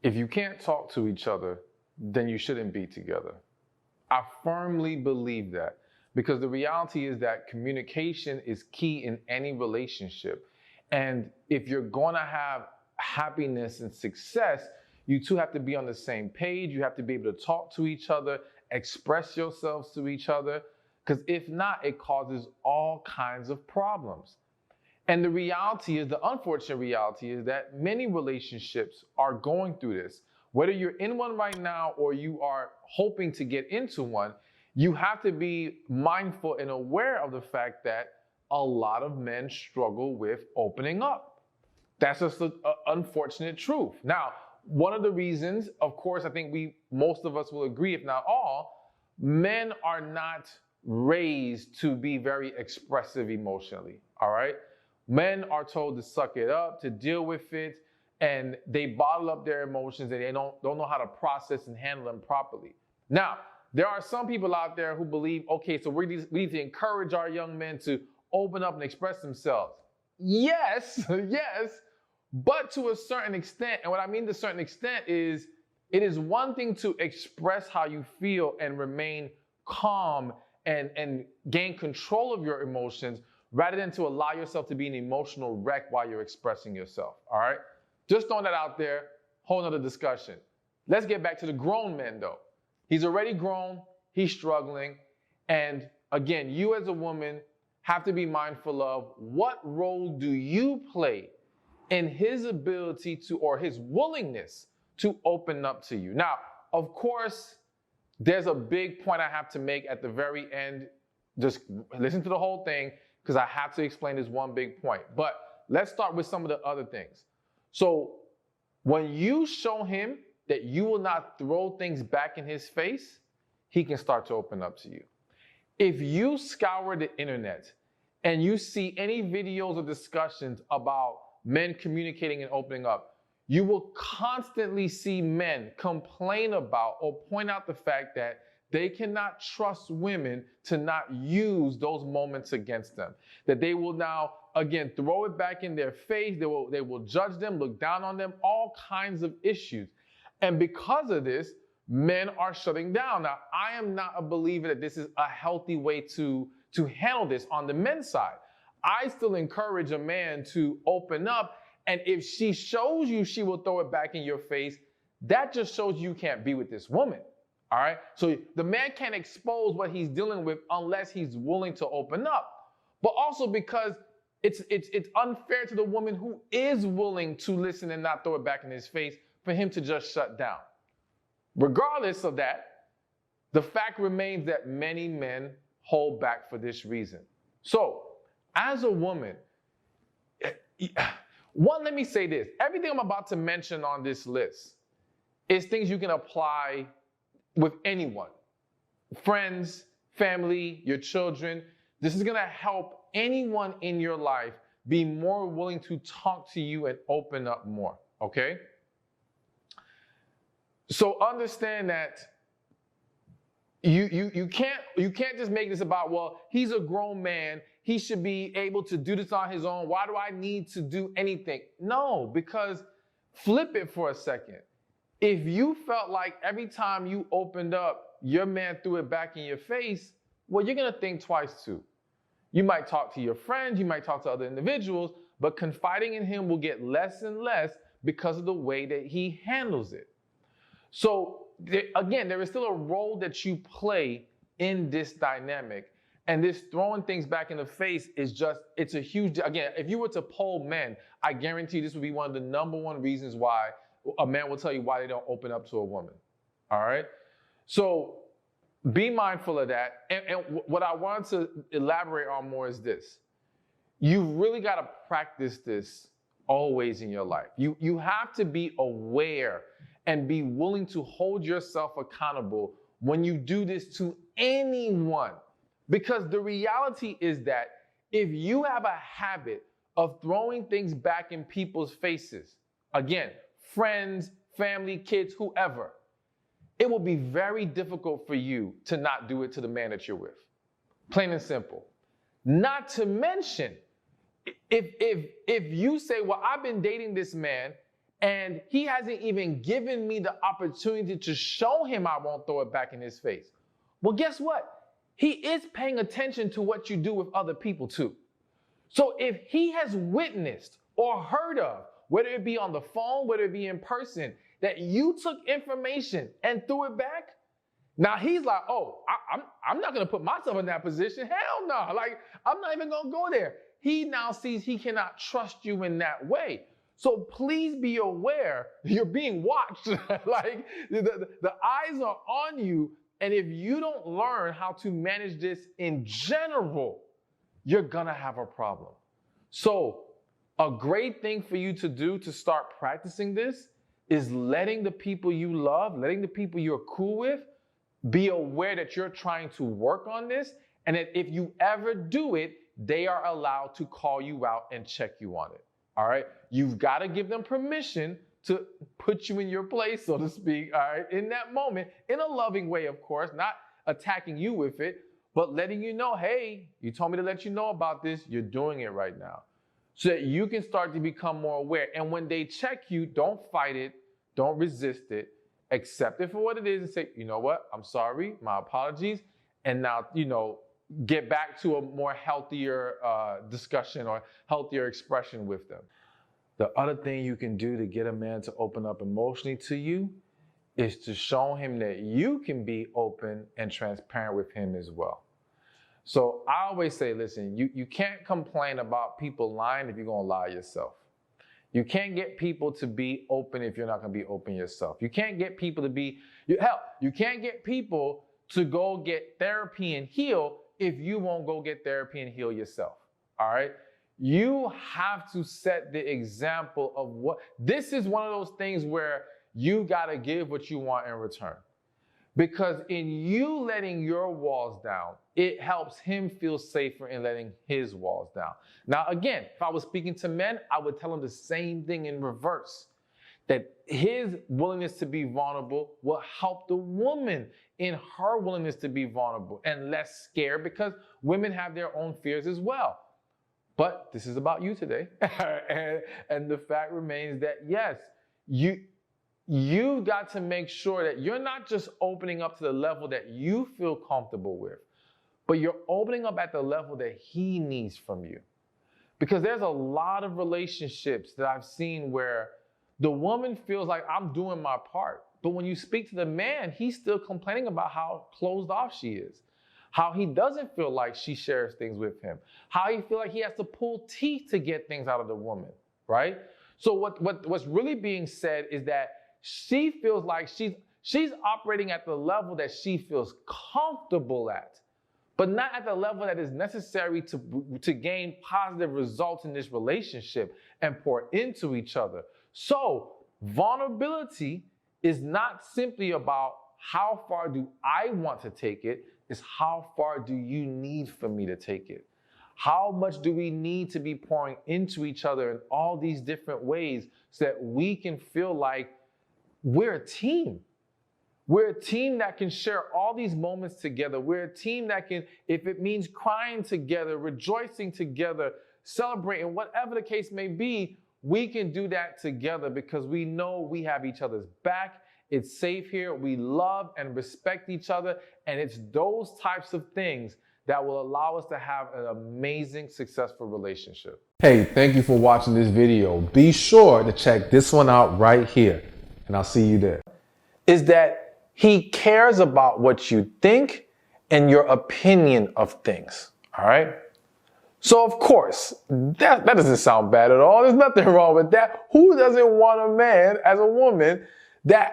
If you can't talk to each other, then you shouldn't be together. I firmly believe that, because the reality is that communication is key in any relationship. And if you're going to have happiness and success, you two have to be on the same page. You have to be able to talk to each other, express yourselves to each other, because if not, it causes all kinds of problems. And the reality is, the unfortunate reality is that many relationships are going through this. Whether you're in one right now or you are hoping to get into one, you have to be mindful and aware of the fact that a lot of men struggle with opening up. That's just an unfortunate truth. Now, one of the reasons, of course, I think most of us will agree, if not all, men are not raised to be very expressive emotionally, all right? Men are told to suck it up, to deal with it, and they bottle up their emotions and they don't know how to process and handle them properly. Now, there are some people out there who believe, okay, so we need to encourage our young men to open up and express themselves. Yes, yes, but to a certain extent. And what I mean to a certain extent is, it is one thing to express how you feel and remain calm and gain control of your emotions, rather than to allow yourself to be an emotional wreck while you're expressing yourself, all right? Just throwing that out there, whole nother discussion. Let's get back to the grown men though. He's already grown, he's struggling, and again, you as a woman have to be mindful of what role do you play in his ability to, or his willingness to open up to you. Now, of course, there's a big point I have to make at the very end. Just listen to the whole thing, because I have to explain this one big point. But let's start with some of the other things. So when you show him that you will not throw things back in his face, he can start to open up to you. If you scour the internet and you see any videos or discussions about men communicating and opening up, you will constantly see men complain about or point out the fact that they cannot trust women to not use those moments against them. That they will now, again, throw it back in their face. They will judge them, look down on them, all kinds of issues. And because of this, men are shutting down. Now, I am not a believer that this is a healthy way to handle this on the men's side. I still encourage a man to open up. And if she shows you she will throw it back in your face, that just shows you can't be with this woman. All right. So the man can't expose what he's dealing with unless he's willing to open up. But also because it's unfair to the woman who is willing to listen and not throw it back in his face for him to just shut down. Regardless of that, the fact remains that many men hold back for this reason. So as a woman, let me say this. Everything I'm about to mention on this list is things you can apply with anyone, friends, family, your children. This is going to help anyone in your life be more willing to talk to you and open up more, okay? So understand that you can't just make this about, well, he's a grown man, he should be able to do this on his own. Why do I need to do anything? No, because flip it for a second. If you felt like every time you opened up, your man threw it back in your face, well, you're going to think twice too. You might talk to your friends, you might talk to other individuals, but confiding in him will get less and less because of the way that he handles it. So again, there is still a role that you play in this dynamic. And this throwing things back in the face is it's a huge, again, if you were to poll men, I guarantee this would be one of the number one reasons why a man will tell you why they don't open up to a woman. All right. So be mindful of that. And what I want to elaborate on more is this. You've really got to practice this always in your life. You have to be aware and be willing to hold yourself accountable when you do this to anyone. Because the reality is that if you have a habit of throwing things back in people's faces, again, friends, family, kids, whoever, it will be very difficult for you to not do it to the man that you're with. Plain and simple. Not to mention, if you say, well, I've been dating this man And he hasn't even given me the opportunity to show him I won't throw it back in his face. Well, guess what? He is paying attention to what you do with other people too. So if he has witnessed or heard of, whether it be on the phone, whether it be in person, that you took information and threw it back, now he's like, oh, I'm not going to put myself in that position. Hell no. Like, I'm not even going to go there. He now sees he cannot trust you in that way. So please be aware you're being watched. Like the eyes are on you. And if you don't learn how to manage this in general, you're going to have a problem. So a great thing for you to do to start practicing this is letting the people you love, letting the people you're cool with, be aware that you're trying to work on this. And that if you ever do it, they are allowed to call you out and check you on it. All right. You've got to give them permission to put you in your place, so to speak. All right. In that moment, in a loving way, of course, not attacking you with it, but letting you know, hey, you told me to let you know about this. You're doing it right now. So that you can start to become more aware. And when they check you, don't fight it. Don't resist it. Accept it for what it is and say, you know what? I'm sorry. My apologies. And now, get back to a more healthier discussion or healthier expression with them. The other thing you can do to get a man to open up emotionally to you is to show him that you can be open and transparent with him as well. So I always say, listen, you can't complain about people lying if you're going to lie yourself. You can't get people to be open if you're not going to be open yourself. You can't get people to be, you can't get people to go get therapy and heal if you won't go get therapy and heal yourself. All right? You have to set the example of what, this is one of those things where you got to give what you want in return. Because in you letting your walls down, it helps him feel safer in letting his walls down. Now, again, if I was speaking to men, I would tell them the same thing in reverse. That his willingness to be vulnerable will help the woman in her willingness to be vulnerable and less scared, because women have their own fears as well. But this is about you today. and the fact remains that, yes, you've got to make sure that you're not just opening up to the level that you feel comfortable with, but you're opening up at the level that he needs from you. Because there's a lot of relationships that I've seen where the woman feels like I'm doing my part. But when you speak to the man, he's still complaining about how closed off she is, how he doesn't feel like she shares things with him, how he feels like he has to pull teeth to get things out of the woman, right? So what's really being said is that she feels like she's operating at the level that she feels comfortable at, but not at the level that is necessary to gain positive results in this relationship and pour into each other. So vulnerability is not simply about how far do I want to take it, it's how far do you need for me to take it? How much do we need to be pouring into each other in all these different ways so that we can feel like we're a team? We're a team that can share all these moments together. We're a team that can, if it means crying together, rejoicing together, celebrating, whatever the case may be, we can do that together because we know we have each other's back. It's safe here. We love and respect each other. And it's those types of things that will allow us to have an amazing, successful relationship. Hey, thank you for watching this video. Be sure to check this one out right here, and I'll see you there. Is that he cares about what you think and your opinion of things, all right? So of course, that doesn't sound bad at all. There's nothing wrong with that. Who doesn't want a man as a woman that